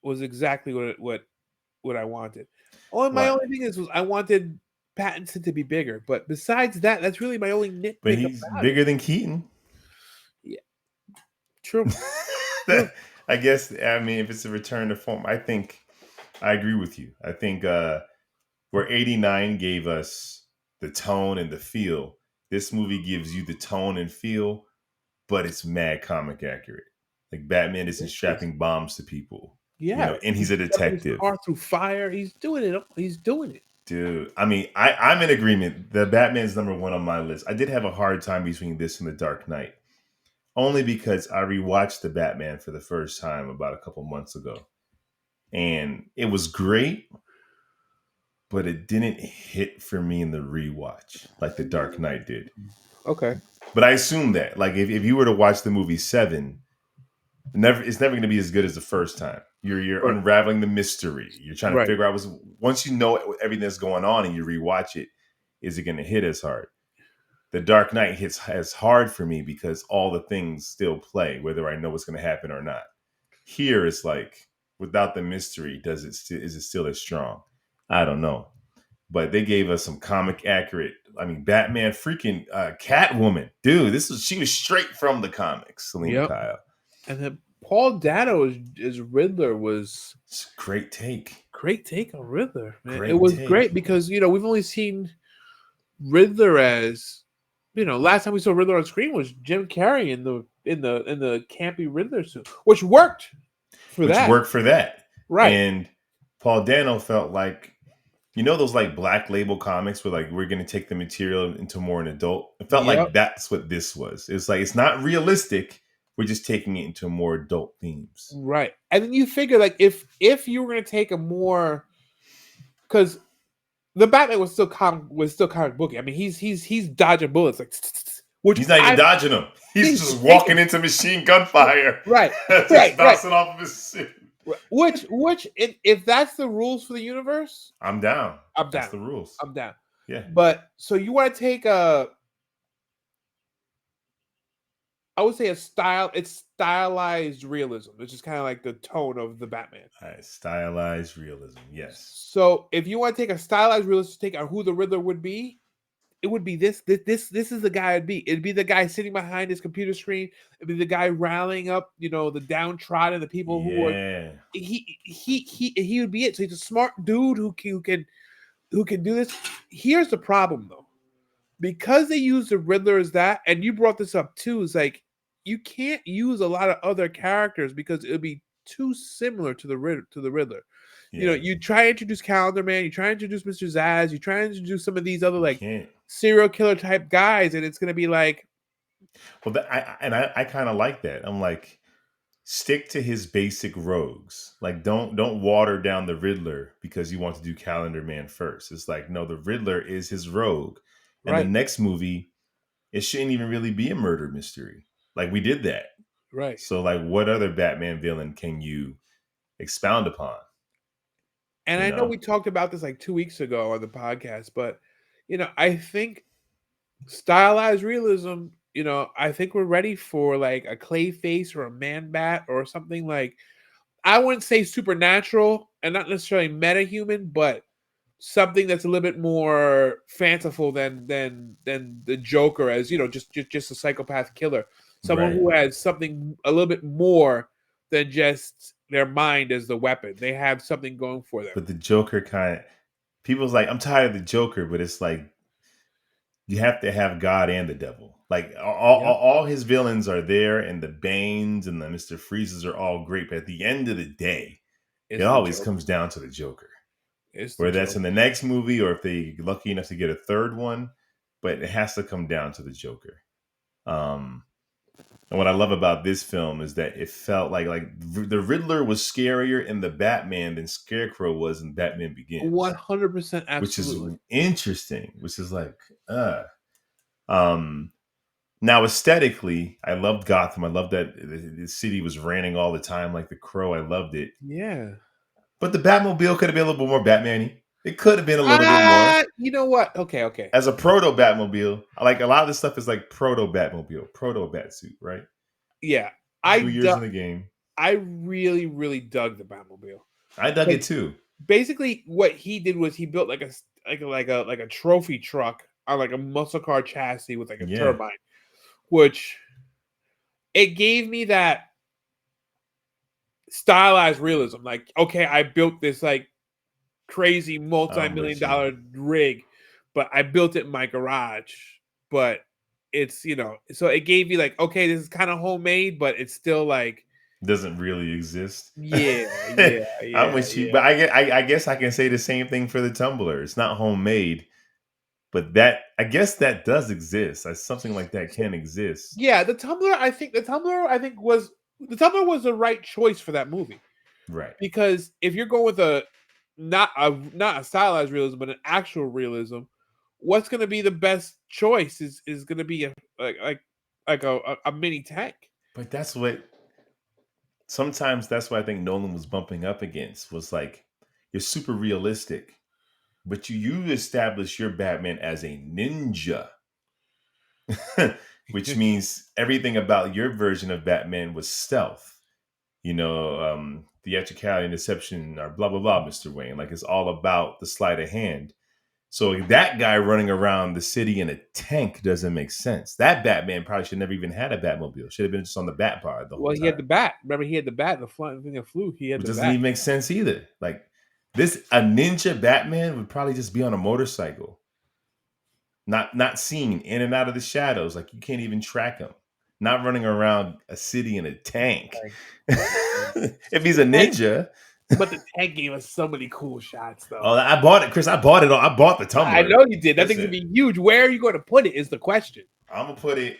was exactly what I wanted. My What? only thing is was I wanted Pattinson to be bigger, but besides that, that's really my only But nitpick he's about it. bigger than Keaton. Yeah, true, true. I guess I mean if it's a return to form, I think I agree with you. I think where 89 gave us the tone and the feel, this movie gives you the tone and feel, but it's mad comic accurate. Like Batman isn't strapping bombs to people, Yeah, and he's he's a jumping his detective. car through fire. He's doing it. He's doing it. Dude, I mean, I'm in agreement. The Batman's number one on my list. I did have a hard time between this and The Dark Knight, only because I rewatched The Batman for the first time about a couple months ago, and it was great, but it didn't hit for me in the rewatch like The Dark Knight did. Okay. But I assume that, like, if you were to watch the movie Seven, it's never going to be as good as the first time. You're Right. unraveling the mystery. You're trying to Right. figure out once you know everything that's going on and you rewatch it, is it going to hit as hard? The Dark Knight hits as hard for me because all the things still play, whether I know what's going to happen or not. Here, it's like without the mystery, is it still as strong? I don't know, but they gave us some comic accurate. I mean, Batman, freaking Catwoman, dude. She was straight from the comics. Selena Yep. Kyle, And then Paul Dano as Riddler was it's a great take. great take on Riddler. Man, it Great was take. great because we've only seen Riddler as last time we saw Riddler on screen was Jim Carrey in the campy Riddler suit, which worked for Which that. worked for that. Right. And Paul Dano felt like, those like black label comics where like we're going to take the material into more an adult. It felt Yep. like that's what this was. It's like it's not realistic. We're just taking it into more adult themes. Right. And then you figure like if you were gonna take a more because the Batman was still comic booky. I mean, he's dodging bullets like, which He's not even I dodging them. He's he's just just walking taking into machine gun fire, right, just right, right. bouncing off of his suit. Which if that's the rules for the universe, I'm down. I'm That's down. the rules. I'm down. Yeah. But so you want to take I would say it's stylized realism, which is kind of like the tone of the Batman. All right. Stylized realism. Yes. So if you want to take a stylized realistic take on who the Riddler would be, it would be this is the guy it'd be. It'd be the guy sitting behind his computer screen. It'd be the guy rallying up, the downtrodden, the people who are Yeah. he would be it. So he's a smart dude who can do this. Here's the problem though. Because they use the Riddler as that, and you brought this up too, is like you can't use a lot of other characters because it would be too similar to the Riddler. Yeah. You try to introduce Calendar Man, you try to introduce Mr. Zaz, you try to introduce some of these other You like can't. serial killer type guys, and it's gonna be like, Well, I kind of like that. I'm like, stick to his basic rogues. Like, don't water down the Riddler because you want to do Calendar Man first. It's like, no, the Riddler is his rogue, and the right, next movie, it shouldn't even really be a murder mystery. Like we did that. right. So, like, what other Batman villain can you expound upon? And You I know know? we talked about this like 2 weeks ago on the podcast, but I think stylized realism, I think we're ready for like a Clayface or a Man Bat or something like I wouldn't say supernatural and not necessarily metahuman, but something that's a little bit more fanciful than the Joker as just a psychopath killer. Someone Right. who has something a little bit more than just their mind as the weapon. They have something going for them. But the Joker kind of people's like, I'm tired of the Joker, but it's like you have to have God and the devil. Like Yep. all his villains are there, and the Banes and the Mister Freezes are all great. But at the end of the day, It It's the always joke. comes down to the Joker. It's the Whether that's joke. in the next movie or if they're lucky enough to get a third one, but it has to come down to the Joker. Um, and what I love about this film is that it felt like the Riddler was scarier in the Batman than Scarecrow was in Batman Begins, 100% which is absolutely. interesting. Which is like, um, now aesthetically, I loved Gotham. I loved that the city was raining all the time like the Crow. I loved it, Yeah. but the Batmobile could have been a little bit more Batman-y. It could have been a little bit more. You know what? Okay, okay. As a proto Batmobile, like a lot of this stuff is like proto Batmobile, proto Batsuit, right? Yeah. A I few years du- in the game, I really really dug the Batmobile. I dug 'Cause it too. basically what he did was he built like a trophy truck on like a muscle car chassis with like a Yeah, turbine, which it gave me that stylized realism. Like, okay, I built this like crazy I'm multi-million with you. dollar rig, but I built it in my garage. But it's so it gave you like, okay, this is kind of homemade, but it's still like, Doesn't really exist. yeah, yeah, I'm yeah, with you, yeah. but I guess I can say the same thing for the tumbler. It's not homemade, but that I guess that does exist. Something like that can exist, Yeah, the Tumbler was the right choice for that movie, right? because if you're going with not a stylized realism but an actual realism, what's going to be the best choice is going to be a mini tank. But that's what sometimes that's what I think Nolan was bumping up against was like you're super realistic, but you establish your Batman as a ninja, which means everything about your version of Batman was stealth. Theatricality and deception are blah blah blah, Mr. Wayne. Like it's all about the sleight of hand. So that guy running around the city in a tank doesn't make sense. That Batman probably should never even had a Batmobile. Should have been just on the Bat bar the whole Well, he had time. the bat. Remember, he had the bat. The flying thing that flew. He had Which the doesn't bat. even make sense either. Like a ninja Batman would probably just be on a motorcycle, not seen in and out of the shadows. Like you can't even track him. Not running around a city in a tank. Like, If he's a tank, ninja, but the tank gave us so many cool shots, though. oh, I bought it, Chris. I bought it. I bought the I tumbler. know you did. That thing's gonna Listen, be huge. Where are you going to put it? Is the question. I'm gonna put it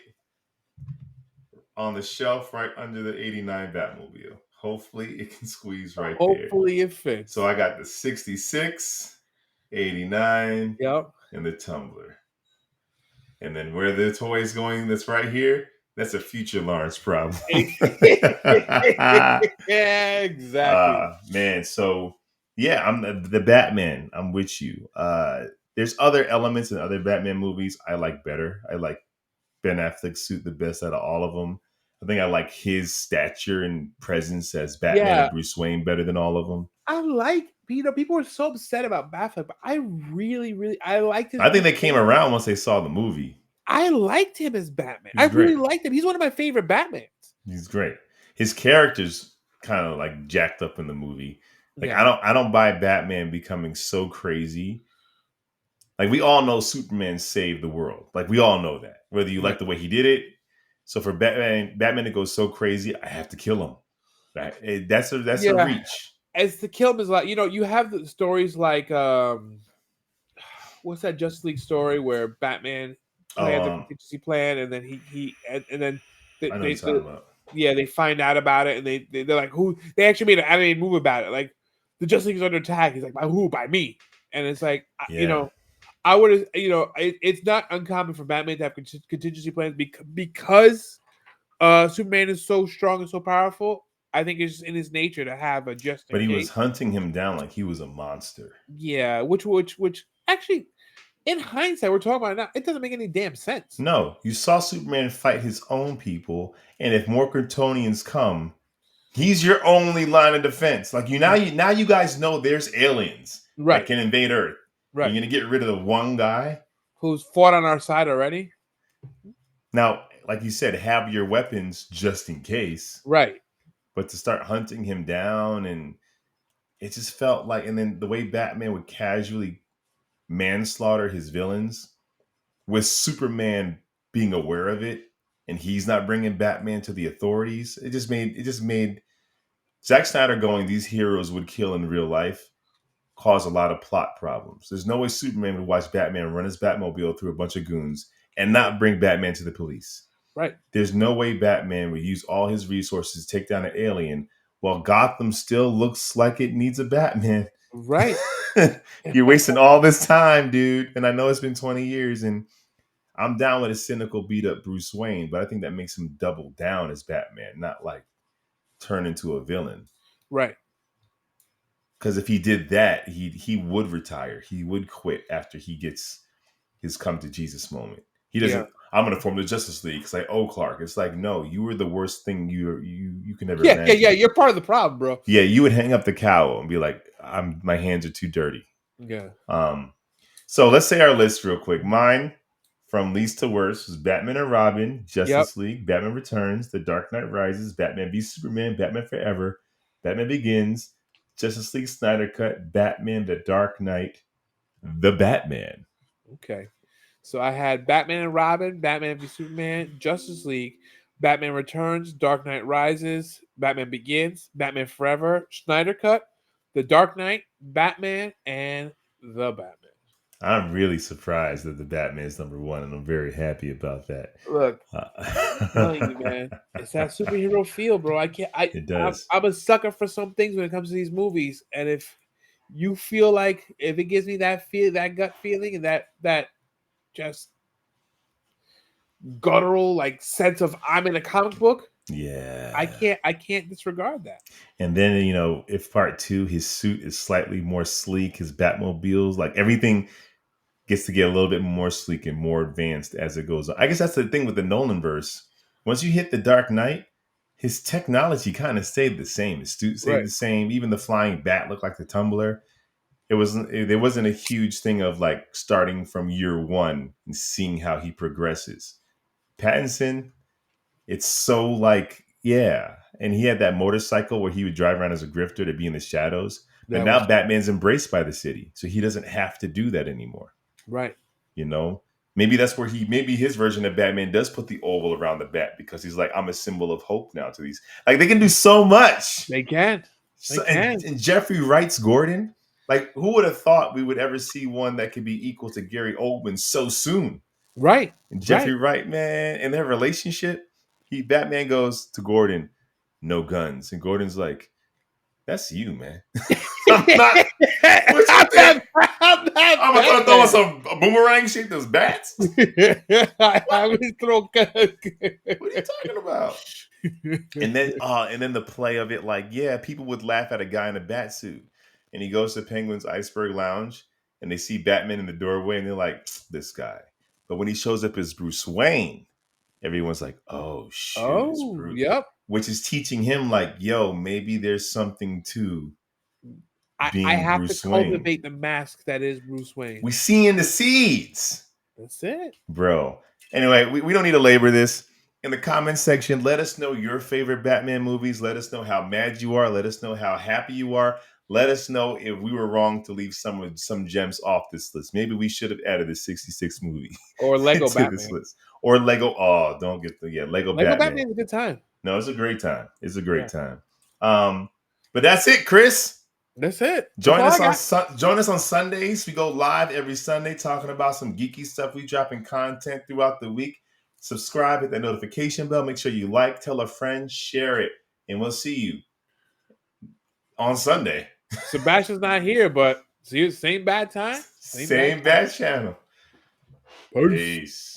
on the shelf right under the '89 Batmobile. Hopefully, it can squeeze right there. Hopefully, it fits. So I got the '66, '89, Yep. and the tumbler. And then where the toy's going, that's right here, that's a future Lawrence problem. Yeah, exactly. Man, so yeah, I'm the Batman. I'm with you. There's other elements in other Batman movies I like better. I like Ben Affleck's suit the best out of all of them. I think I like his stature and presence as Batman Yeah, and Bruce Wayne better than all of them. I like. People are so upset about Batfleck, but I really, really, I liked his. I think Bruce they came Wayne. around once they saw the movie. I liked him as Batman. I He's really great. liked him. He's one of my favorite Batmans. He's great. His character's kind of like jacked up in the movie. Like Yeah, I don't buy Batman becoming so crazy. Like we all know Superman saved the world. Like we all know that. Whether you yeah, like the way he did it. So for Batman to go so crazy, I have to kill him. That's a yeah. reach. As the kill him is like, you have the stories like what's that Justice League story where Batman Oh, plans a contingency plan, and then and then I know what you're talking about. yeah, they find out about it, and they're like, who? They actually made an animated movie about it. Like, the Justice League is under attack. He's like, by who? By me. And it's like, Yeah. I would have, it's not uncommon for Batman to have contingency plans because Superman is so strong and so powerful. I think it's just in his nature to have a just in But he case. was hunting him down like he was a monster. Yeah, which actually, in hindsight, we're talking about it now. It doesn't make any damn sense. No, you saw Superman fight his own people, and if more Kryptonians come, he's your only line of defense. Like now you guys know there's aliens that Right, can invade Earth. right. You're gonna get rid of the one guy. Who's fought on our side already? Now, like you said, have your weapons just in case. Right. But to start hunting him down, and it just felt like, and then the way Batman would casually manslaughter his villains with Superman being aware of it, and he's not bringing Batman to the authorities. It just made Zack Snyder going, these heroes would kill in real life, cause a lot of plot problems. There's no way Superman would watch Batman run his Batmobile through a bunch of goons and not bring Batman to the police. Right. There's no way Batman would use all his resources to take down an alien while Gotham still looks like it needs a Batman. Right. You're wasting all this time, dude. And I know it's been 20 years, and I'm down with a cynical, beat up Bruce Wayne, but I think that makes him double down as Batman, not like turn into a villain. Right. Because if he did that, he would retire. He would quit after he gets his come to Jesus moment. He doesn't. Yeah. I'm going to form the Justice League because I owe Clark. It's like, no, you were the worst thing you can ever imagine. Yeah. You're part of the problem, bro. Yeah, you would hang up the cowl and be like, my hands are too dirty. Yeah. So let's say our list real quick. Mine, from least to worst, was Batman and Robin, Justice League, Batman Returns, The Dark Knight Rises, Batman v Superman, Batman Forever, Batman Begins, Justice League Snyder Cut, Batman The Dark Knight, The Batman. Okay. So I had Batman and Robin, Batman v Superman, Justice League, Batman Returns, Dark Knight Rises, Batman Begins, Batman Forever, Snyder Cut, The Dark Knight, Batman, and The Batman. I'm really surprised that The Batman is number one, and I'm very happy about that. Look, I'm telling you, man, it's that superhero feel, bro. It does. I'm a sucker for some things when it comes to these movies, and if you feel like if it gives me that that gut feeling, and that just guttural like sense of I'm in a comic book, yeah, I can't disregard that. And then, if part 2, his suit is slightly more sleek, his Batmobiles, like everything gets to get a little bit more sleek and more advanced as it goes on. I guess that's the thing with the Nolanverse. Once you hit the Dark Knight, his technology kind of stayed the same. His suit stayed the same. Even the flying bat looked like the Tumbler. There wasn't a huge thing of like starting from year one and seeing how he progresses. Pattinson, it's so like, yeah. And he had that motorcycle where he would drive around as a grifter to be in the shadows. But now Batman's embraced by the city. So he doesn't have to do that anymore. Right. Maybe that's where maybe his version of Batman does put the oval around the bat because he's like, I'm a symbol of hope now to these. Like, they can do so much. They can. And Jeffrey Wright's Gordon, like, who would have thought we would ever see one that could be equal to Gary Oldman so soon? Right. And Jeffrey Wright, man, in their relationship, Batman goes to Gordon, no guns. And Gordon's like, that's you, man. I'm not. I'm gonna throw on some boomerang shit. Those bats. I was throw guns. What are you talking about? And then the play of it, like, yeah, people would laugh at a guy in a bat suit, and he goes to Penguin's Iceberg Lounge, and they see Batman in the doorway, and they're like, this guy. But when he shows up as Bruce Wayne, everyone's like, oh shit, it's Bruce. Yep. Which is teaching him, like, yo, maybe there's something to being I have Bruce to Wayne. cultivate the mask that is Bruce Wayne. We see in the seeds. That's it. Bro. Anyway, we don't need to labor this. In the comments section, let us know your favorite Batman movies. Let us know how mad you are. Let us know how happy you are. Let us know if we were wrong to leave some gems off this list. Maybe we should have added the 66 movie or Lego to Batman. This list. Or Lego. Oh, don't get Lego Batman. Batman's a good time. No, it's a great time. It's a great time. But that's it, Chris. That's it. Join us on Sundays. We go live every Sunday talking about some geeky stuff. We dropping content throughout the week. Subscribe, hit that notification bell. Make sure you like, tell a friend, share it, and we'll see you on Sunday. Sebastian's not here, but see you same bad time, same bad channel. Peace.